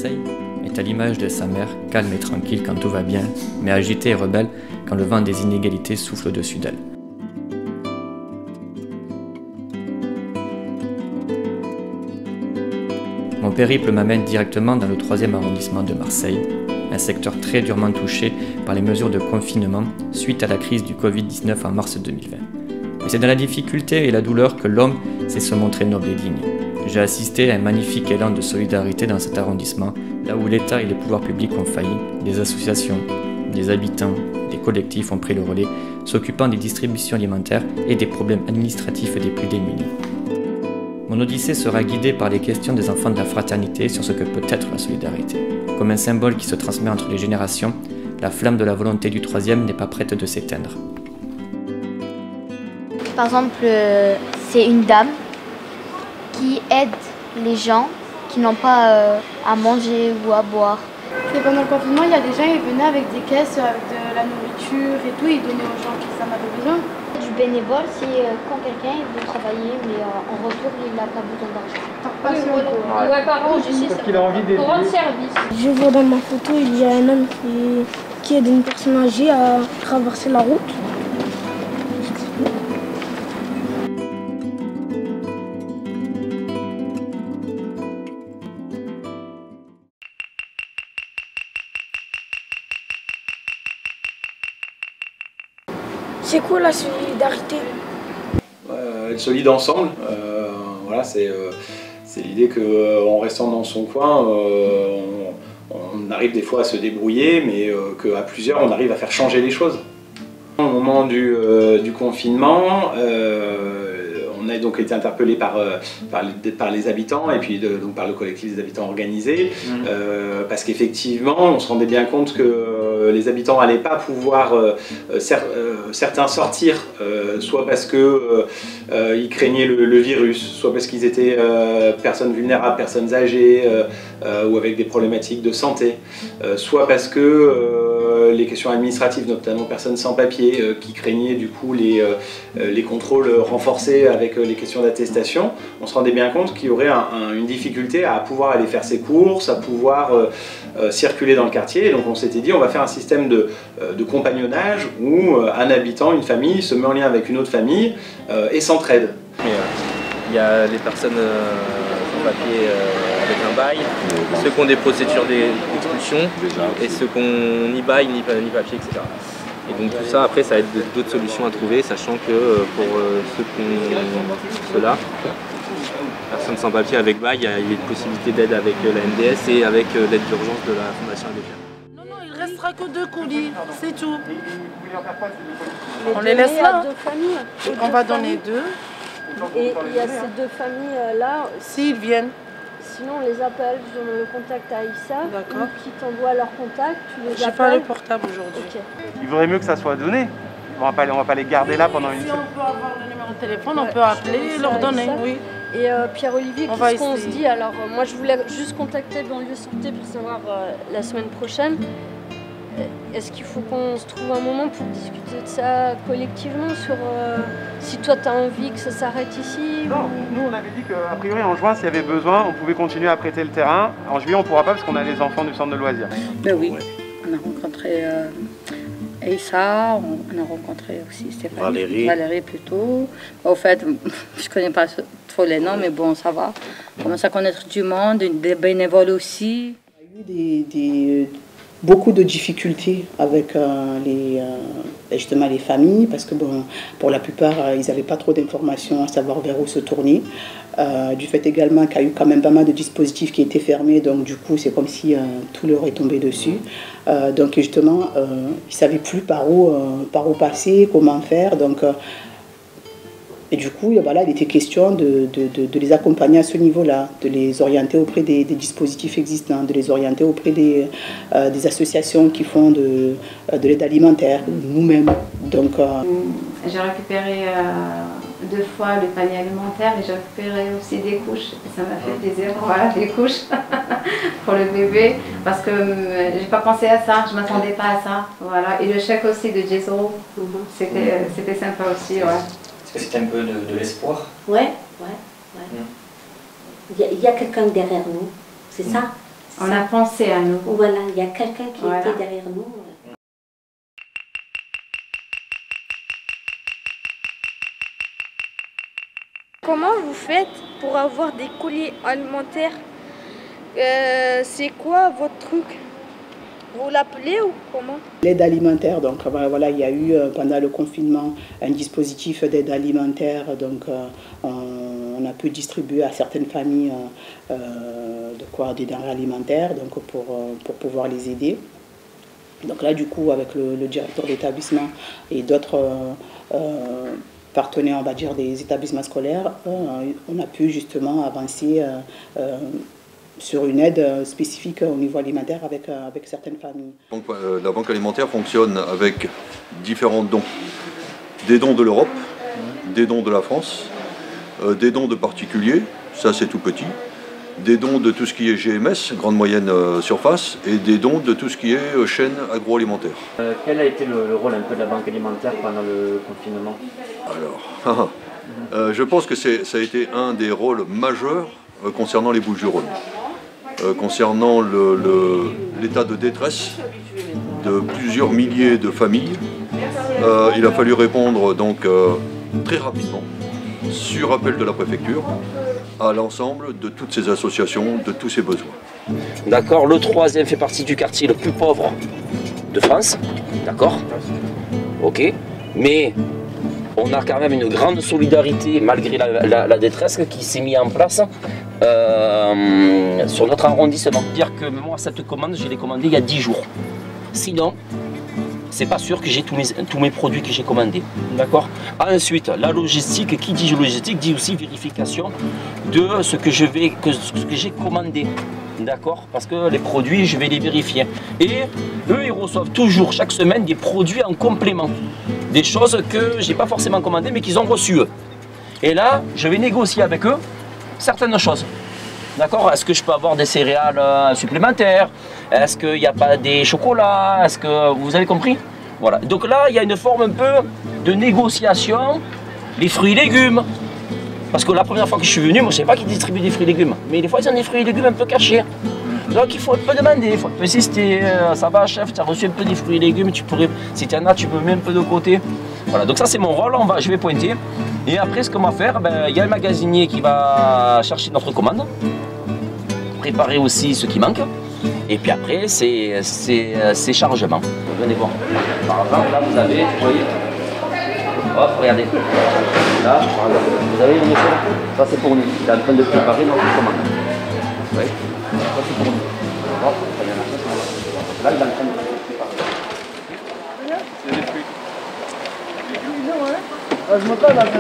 Marseille est à l'image de sa mère, calme et tranquille quand tout va bien, mais agitée et rebelle quand le vent des inégalités souffle au-dessus d'elle. Mon périple m'amène directement dans le 3e arrondissement de Marseille, un secteur très durement touché par les mesures de confinement suite à la crise du Covid-19 en mars 2020. Mais c'est dans la difficulté et la douleur que l'homme sait se montrer noble et digne. J'ai assisté à un magnifique élan de solidarité dans cet arrondissement, là où l'État et les pouvoirs publics ont failli, des associations, des habitants, des collectifs ont pris le relais, s'occupant des distributions alimentaires et des problèmes administratifs des plus démunis. Mon odyssée sera guidée par les questions des enfants de la fraternité sur ce que peut être la solidarité. Comme un symbole qui se transmet entre les générations, la flamme de la volonté du 3e n'est pas prête de s'éteindre. Par exemple, c'est une dame qui aide les gens qui n'ont pas à manger ou à boire. Et pendant le confinement, il y a des gens qui venaient avec des caisses, avec de la nourriture et tout, ils donnaient aux gens qui en avaient besoin. Du bénévole, c'est quand quelqu'un veut travailler, mais en retour, il n'a pas besoin d'argent. Ouais, par contre, je sais, parce qu'il a envie d'aider. pour rendre service. Je vois dans ma photo, il y a un homme qui aide une personne âgée à traverser la route. C'est quoi la solidarité? Être solide ensemble, voilà, c'est l'idée qu'en restant dans son coin, on arrive des fois à se débrouiller, mais qu'à plusieurs, on arrive à faire changer les choses. Au moment du confinement, on a donc été interpellé par les habitants et puis donc par le collectif des habitants organisés, parce qu'effectivement, on se rendait bien compte que les habitants n'allaient pas pouvoir certains sortir, soit parce qu'ils craignaient le virus, soit parce qu'ils étaient personnes vulnérables, personnes âgées ou avec des problématiques de santé, soit parce que les questions administratives, notamment personnes sans papier, qui craignaient du coup les contrôles renforcés avec les questions d'attestation. On se rendait bien compte qu'il y aurait une difficulté à pouvoir aller faire ses courses, à pouvoir circuler dans le quartier. Et donc on s'était dit on va faire un système de compagnonnage où un habitant, une famille se met en lien avec une autre famille et s'entraide. Il y a les personnes sans papier avec un bail, ceux qui ont des procédures d'expulsion et ceux qui n'ont ni bail, ni papier, etc. Et donc tout ça, après, ça va être d'autres solutions à trouver, sachant que pour ceux-là, personnes sans papier avec bail, il y a une possibilité d'aide avec la MDS et avec l'aide d'urgence de la Fondation Abbé Pierre. Non, il ne restera que 2 colis, c'est tout. On les laisse là. On va donner 2. Et il y a ces 2 familles-là. S'ils viennent. Sinon, on les appelle, je donne le contact à Issa, qui t'envoie leur contact, tu les appelles. J'ai pas le portable aujourd'hui. Okay. Il vaudrait mieux que ça soit donné. On va pas les garder là pendant une semaine. Si on peut avoir le numéro de téléphone, on peut appeler et leur donner, oui. Et Pierre-Olivier, qu'est-ce qu'on se dit? Alors, moi, je voulais juste contacter Banlieue Santé pour savoir la semaine prochaine. Est-ce qu'il faut qu'on se trouve un moment pour discuter de ça collectivement sur si toi tu as envie que ça s'arrête ici? Non, nous on avait dit qu'a priori en juin s'il y avait besoin on pouvait continuer à prêter le terrain. En juillet on pourra pas parce qu'on a les enfants du centre de loisirs. Ben oui, on a rencontré Aïssa, on a rencontré aussi Stéphanie, Valérie plutôt. Au fait, je connais pas trop les noms mais bon ça va. On commence à connaître du monde, des bénévoles aussi. Il y a eu beaucoup de difficultés avec justement les familles parce que bon, pour la plupart ils n'avaient pas trop d'informations à savoir vers où se tourner, du fait également qu'il y a eu quand même pas mal de dispositifs qui étaient fermés, donc du coup c'est comme si tout leur est tombé dessus, donc justement ils ne savaient plus par où passer, comment faire, donc et du coup, voilà, il était question de les accompagner à ce niveau-là, de les orienter auprès des dispositifs existants, de les orienter auprès des associations qui font de l'aide alimentaire, nous-mêmes. Donc, j'ai récupéré 2 fois le panier alimentaire et j'ai récupéré aussi des couches. Ça m'a fait plaisir, voilà, des couches pour le bébé, parce que j'ai pas pensé à ça, je m'attendais pas à ça. Voilà. Et le chèque aussi de 10 €, c'était sympa aussi. Ouais. C'était un peu de l'espoir. Ouais. Il y a quelqu'un derrière nous, c'est ça. On a pensé à nous. Voilà, il y a quelqu'un qui était derrière nous. Comment vous faites pour avoir des colis alimentaires? C'est quoi votre truc? Vous l'appelez ou comment? L'aide alimentaire, donc voilà, il y a eu pendant le confinement un dispositif d'aide alimentaire, donc on a pu distribuer à certaines familles des denrées alimentaires donc pour pouvoir les aider. Donc là du coup avec le directeur d'établissement et d'autres partenaires, on va dire, des établissements scolaires, on a pu justement avancer sur une aide spécifique au niveau alimentaire avec certaines familles. Donc, la banque alimentaire fonctionne avec différents dons. Des dons de l'Europe, des dons de la France, des dons de particuliers, ça c'est tout petit, des dons de tout ce qui est GMS, grande moyenne surface, et des dons de tout ce qui est chaîne agroalimentaire. Quel a été le rôle un peu de la banque alimentaire pendant le confinement? Alors, je pense que ça a été un des rôles majeurs concernant les Bouches-du-Rhône. Concernant l'état de détresse de plusieurs milliers de familles, il a fallu répondre donc très rapidement, sur appel de la préfecture, à l'ensemble de toutes ces associations, de tous ces besoins. D'accord, le 3e fait partie du quartier le plus pauvre de France, d'accord, ok, mais on a quand même une grande solidarité malgré la détresse qui s'est mise en place sur notre arrondissement. Dire que moi cette commande, je l'ai commandée il y a 10 jours. Sinon, c'est pas sûr que j'ai tous mes produits que j'ai commandés. D'accord. Ensuite, la logistique, qui dit logistique, dit aussi vérification de ce que j'ai commandé. D'accord. Parce que les produits, je vais les vérifier. Et eux, ils reçoivent toujours, chaque semaine, des produits en complément. Des choses que j'ai pas forcément commandées, mais qu'ils ont reçues eux. Et là, je vais négocier avec eux certaines choses. D'accord. Est-ce que je peux avoir des céréales supplémentaires? Est-ce qu'il n'y a pas des chocolats? Est-ce que vous avez compris? Voilà. Donc là, il y a une forme un peu de négociation. Les fruits et légumes. Parce que la première fois que je suis venu, moi je ne sais pas qu'ils distribuent des fruits et légumes. Mais des fois, ils ont des fruits et légumes un peu cachés. Donc il faut un peu demander, il faut insister. Ça va, chef, tu as reçu un peu des fruits et légumes. Tu pourrais, si tu en as, tu peux mettre un peu de côté. Voilà. Donc ça, c'est mon rôle. Je vais pointer. Et après, ce qu'on va faire, il y a un magasinier qui va chercher notre commande. Préparer aussi ce qui manque. Et puis après, c'est chargement. Venez voir. Par exemple, là, vous avez, vous voyez, hop, regardez. Là, vous avez le monsieur, ça c'est pour nous. Il est en train de préparer notre commande. Oui, ça c'est pour nous. Hop, très bien. Là, il est en train de préparer. C'est des fruits. Je m'entends là, tu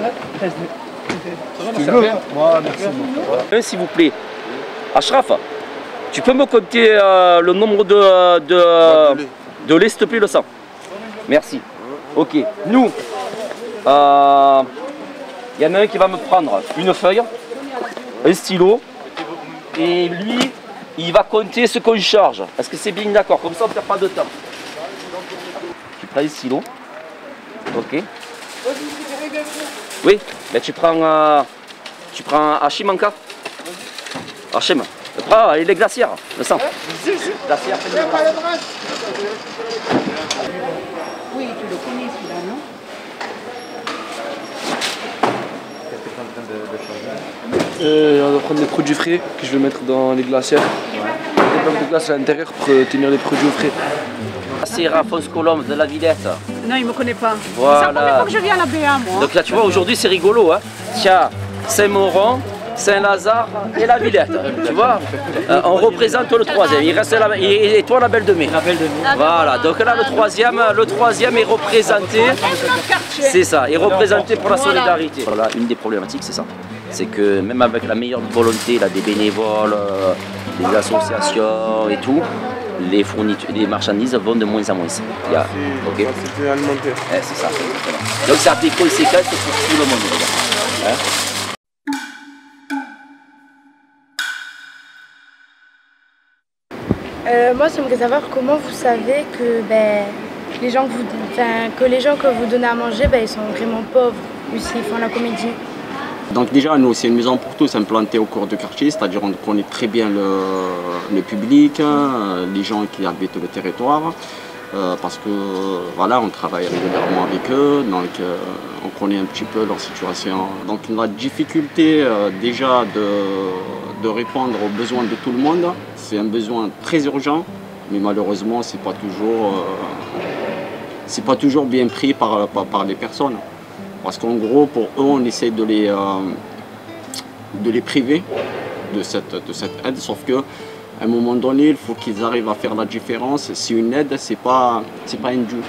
veux? Moi, merci. S'il vous plaît. Ashraf, tu peux me compter le nombre de lait, s'il te plaît, le sang? Merci. Ok. Nous, il y en a un qui va me prendre une feuille, un stylo, et lui, il va compter ce qu'on charge. Est-ce que c'est bien d'accord? Comme ça, on ne perd pas de temps. Tu prends un stylo. Ok. Oui, mais tu prends Hachimanka. Hachem. Prends les glacières, le sang. Glacière, oui, tu le connais celui-là, non? Qu'est-ce que tu es en train de changer? On va prendre des produits frais que je vais mettre dans les glacières. Des blocs de glace à l'intérieur pour tenir les produits au frais. C'est Rafos Colombe de la Villette. Non, il ne me connaît pas. Voilà. C'est la première fois que je viens à la BA, moi. Donc là, tu vois, aujourd'hui, c'est rigolo. Hein. Tiens, Saint-Mauron, Saint-Lazare et la Villette. Tu vois, on représente le 3e. Il reste et toi, la Belle de Mai. La Belle de Mai. Voilà. Donc là, le 3e est représenté. C'est ça, est représenté pour la solidarité. Voilà, une des problématiques, c'est ça. C'est que même avec la meilleure volonté là, des bénévoles, des associations et tout, les marchandises vont de moins en moins. C'est plus alimentaire. C'est ça. Donc ça a des conséquences pour tout le monde. Moi, j'aimerais savoir comment vous savez que les gens que vous donnez à manger, ils sont vraiment pauvres, ou s'ils font la comédie. Donc déjà, nous, c'est une maison pour tous implantée au cœur du quartier, c'est-à-dire on connaît très bien le public, les gens qui habitent le territoire, parce que voilà, on travaille régulièrement avec eux, donc on connaît un petit peu leur situation. Donc la difficulté déjà de répondre aux besoins de tout le monde, c'est un besoin très urgent, mais malheureusement, c'est pas toujours bien pris par les personnes. Parce qu'en gros, pour eux, on essaie de les priver de cette aide, sauf qu'à un moment donné, il faut qu'ils arrivent à faire la différence. Si une aide, c'est pas indu.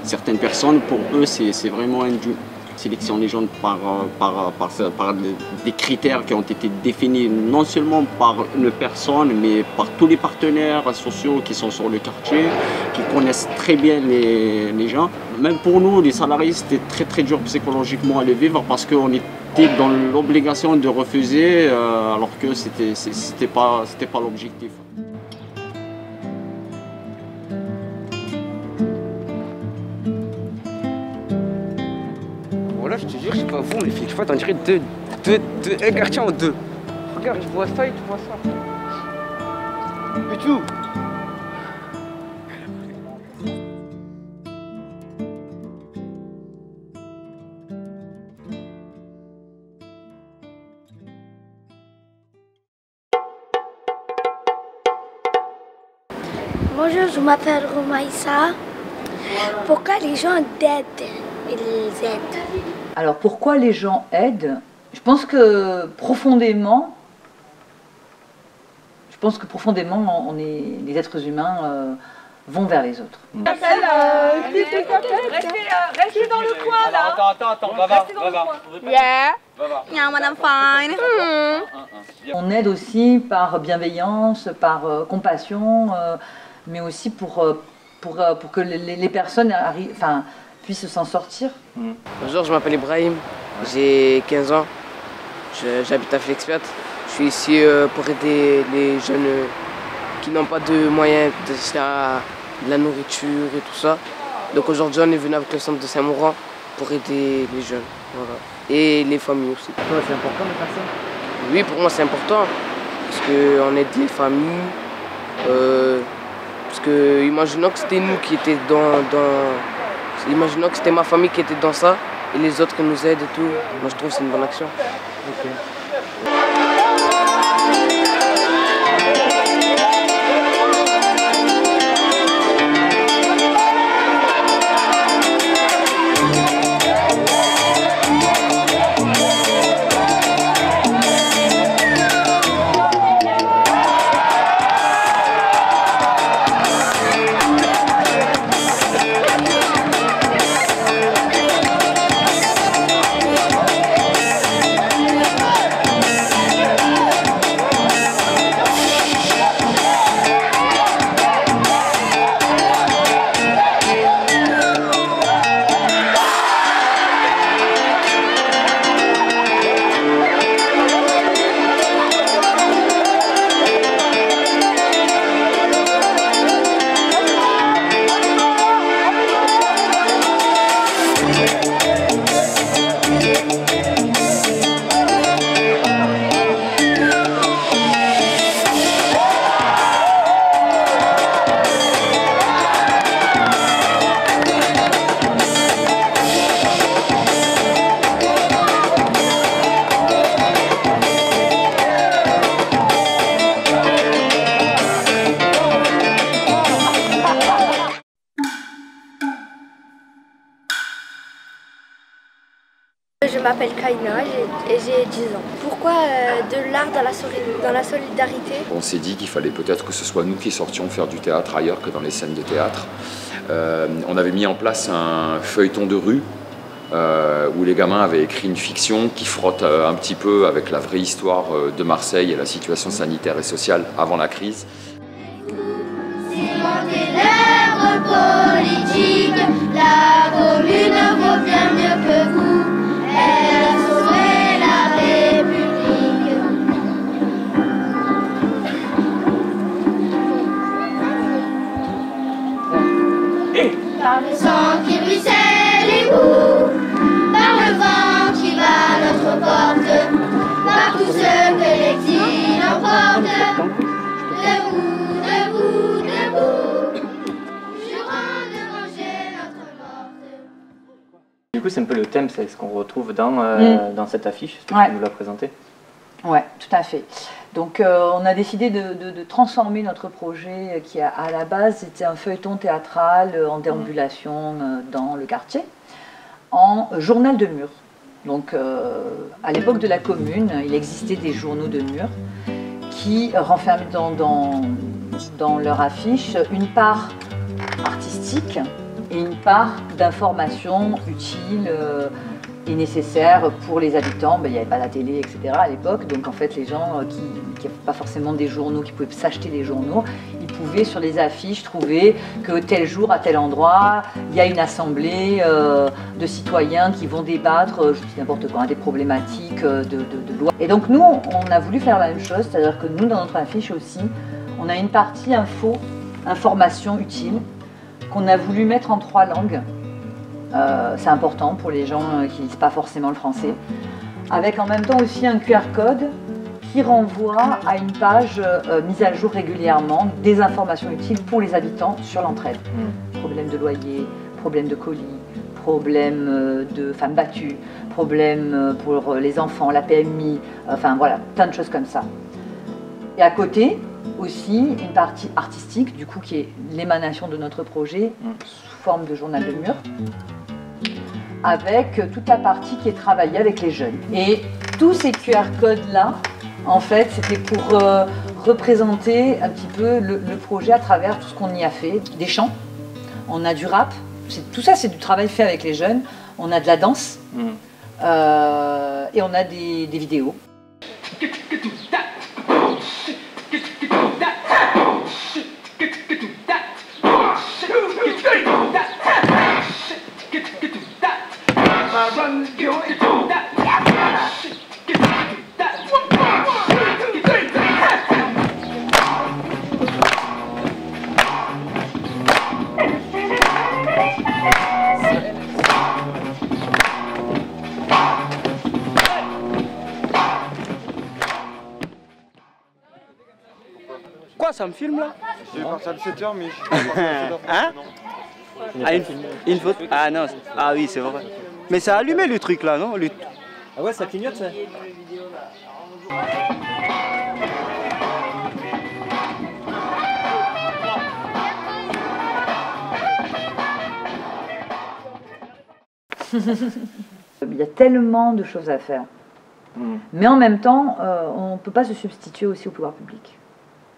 Certaines personnes, pour eux, c'est vraiment indu. Sélectionner les gens par des critères qui ont été définis non seulement par une personne, mais par tous les partenaires sociaux qui sont sur le quartier, qui connaissent très bien les gens. Même pour nous, les salariés, c'était très très dur psychologiquement à le vivre parce qu'on était dans l'obligation de refuser alors que c'était pas l'objectif. Voilà, je te jure, c'est pas vous, les filles. Je vois, on dirait un quartier en deux. Regarde, tu vois ça et tu vois ça. Et tout. Bonjour, je m'appelle Romaïssa. Pourquoi les gens aident? Ils aident. Alors pourquoi les gens aident? Je pense que profondément, on est, les êtres humains vont vers les autres. Restez dans le coin là. Attends, va. Yeah. Yeah, madame fine. On aide aussi par bienveillance, par compassion, mais aussi pour que les personnes puissent s'en sortir. Bonjour, je m'appelle Ibrahim, j'ai 15 ans, j'habite à Flexpiat. Je suis ici pour aider les jeunes qui n'ont pas de moyens d'acheter de la nourriture et tout ça. Donc aujourd'hui, on est venu avec le centre de Saint-Mauran pour aider les jeunes, voilà. Et les familles aussi. Pour toi, c'est important de faire ça? Oui, pour moi c'est important, parce qu'on aide les familles, parce que imaginons que c'était nous qui étions imaginons que c'était ma famille qui était dans ça, et les autres qui nous aident et tout, moi je trouve que c'est une bonne action. Okay. Je m'appelle Kaina et j'ai 10 ans. Pourquoi de l'art dans la solidarité? On s'est dit qu'il fallait peut-être que ce soit nous qui sortions faire du théâtre ailleurs que dans les scènes de théâtre. On avait mis en place un feuilleton de rue où les gamins avaient écrit une fiction qui frotte un petit peu avec la vraie histoire de Marseille et la situation sanitaire et sociale avant la crise. Surmontez l'œuvre politique, la commune vaut bien mieux que vous. Elle a sauvé la République. Par le sang qui ruisselle et bout, par le vent qui bat notre nos portes, par tous ceux que l'exil emporte. Debout, debout, debout, jurons de manger notre morte. Du coup, c'est un peu le thème, c'est ce qu'on retrouve dans, dans cette affiche, ce que tu nous l'as présenté. Oui, tout à fait. Donc on a décidé de transformer notre projet qui à la base était un feuilleton théâtral en déambulation dans le quartier en journal de mur. Donc à l'époque de la commune, il existait des journaux de mur qui renfermaient dans leur affiche une part artistique et une part d'information utile et nécessaire pour les habitants. Il n'y avait pas la télé, etc. à l'époque, donc en fait les gens qui n'avaient pas forcément des journaux, qui pouvaient s'acheter des journaux, ils pouvaient sur les affiches trouver que tel jour, à tel endroit, il y a une assemblée de citoyens qui vont débattre, je dis n'importe quoi, des problématiques de loi. Et donc nous, on a voulu faire la même chose, c'est-à-dire que nous, dans notre affiche aussi, on a une partie information utile, qu'on a voulu mettre en 3 langues. C'est important pour les gens qui ne lisent pas forcément le français, avec en même temps aussi un QR code qui renvoie à une page mise à jour régulièrement des informations utiles pour les habitants sur l'entraide. Problème de loyer, problème de colis, problème de femmes battues, problème pour les enfants, la PMI, enfin voilà, plein de choses comme ça. Et à côté, aussi une partie artistique, du coup, qui est l'émanation de notre projet sous forme de journal de mur, avec toute la partie qui est travaillée avec les jeunes. Et tous ces QR codes-là, en fait, c'était pour représenter un petit peu le projet à travers tout ce qu'on y a fait. Des chants, on a du rap, tout ça c'est du travail fait avec les jeunes, on a de la danse, et on a des vidéos. Quoi, ça me filme là? J'ai parti à 17h, mais hein? Ah, une faute? Ah non, ah oui, c'est vrai. Mais ça a allumé le truc là, non? Ah ouais, ça clignote ça? Il y a tellement de choses à faire. Mais en même temps, on ne peut pas se substituer aussi au pouvoir public.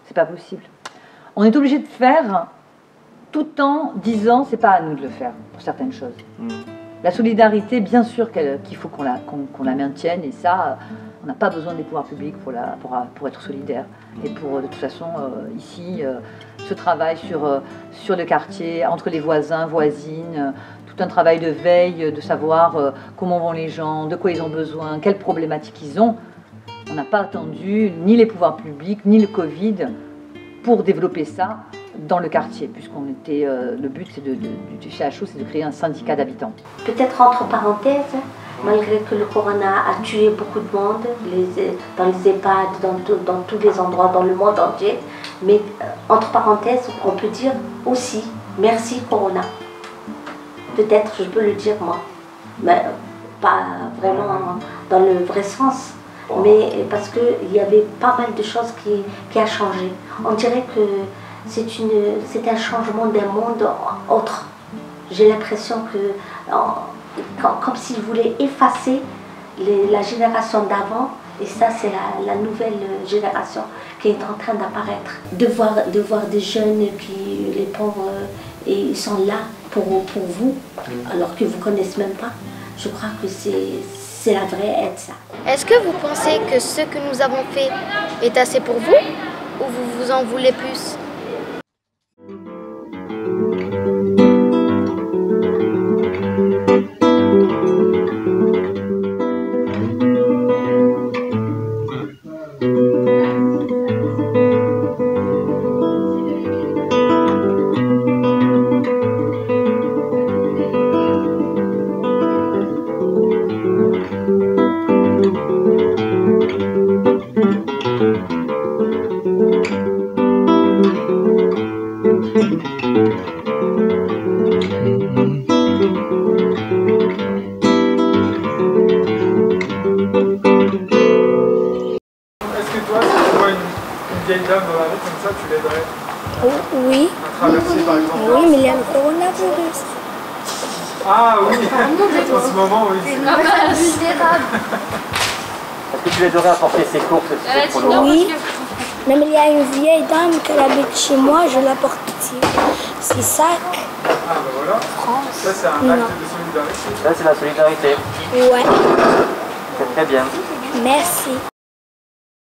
C'est pas possible. On est obligé de faire tout en disant c'est pas à nous de le faire pour certaines choses. La solidarité, bien sûr qu'il faut qu'on la maintienne, et ça, on n'a pas besoin des pouvoirs publics pour être solidaire. Et pour, de toute façon, ici, ce travail sur le quartier, entre les voisins, voisines, tout un travail de veille, de savoir comment vont les gens, de quoi ils ont besoin, quelles problématiques ils ont. On n'a pas attendu ni les pouvoirs publics, ni le Covid pour développer ça dans le quartier, puisqu'on était, le but du CHO, c'est de créer un syndicat d'habitants. Peut-être entre parenthèses, malgré que le corona a tué beaucoup de monde, dans les EHPAD, dans tous les endroits, dans le monde entier, mais entre parenthèses, on peut dire aussi merci corona. Peut-être je peux le dire moi, mais pas vraiment dans le vrai sens, mais parce qu'il y avait pas mal de choses qui a changé. On dirait que c'est un changement d'un monde autre. J'ai l'impression que, comme s'ils voulaient effacer la génération d'avant, et ça c'est la nouvelle génération qui est en train d'apparaître. De voir des jeunes qui, les pauvres, et ils sont là pour vous, alors qu'ils ne vous connaissent même pas. Je crois que c'est la vraie aide, ça. Est-ce que vous pensez que ce que nous avons fait est assez pour vous, ou vous vous en voulez plus ? Est-ce que toi, si tu vois une vieille dame dans la rue comme ça, tu l'aiderais Oui. à traverser par exemple? Oui, mais il y a le coronavirus. Ah oui, en ce moment, oui. C'est vulnérable. Est-ce que tu l'aiderais à porter ses courses pour le Oui. Non, mais il y a une vieille dame qui habite chez moi, je la porte ses sacs. Ah bah voilà. Ça, c'est un acte de solidarité. Ça, c'est la solidarité. Ouais. C'est très bien. Merci.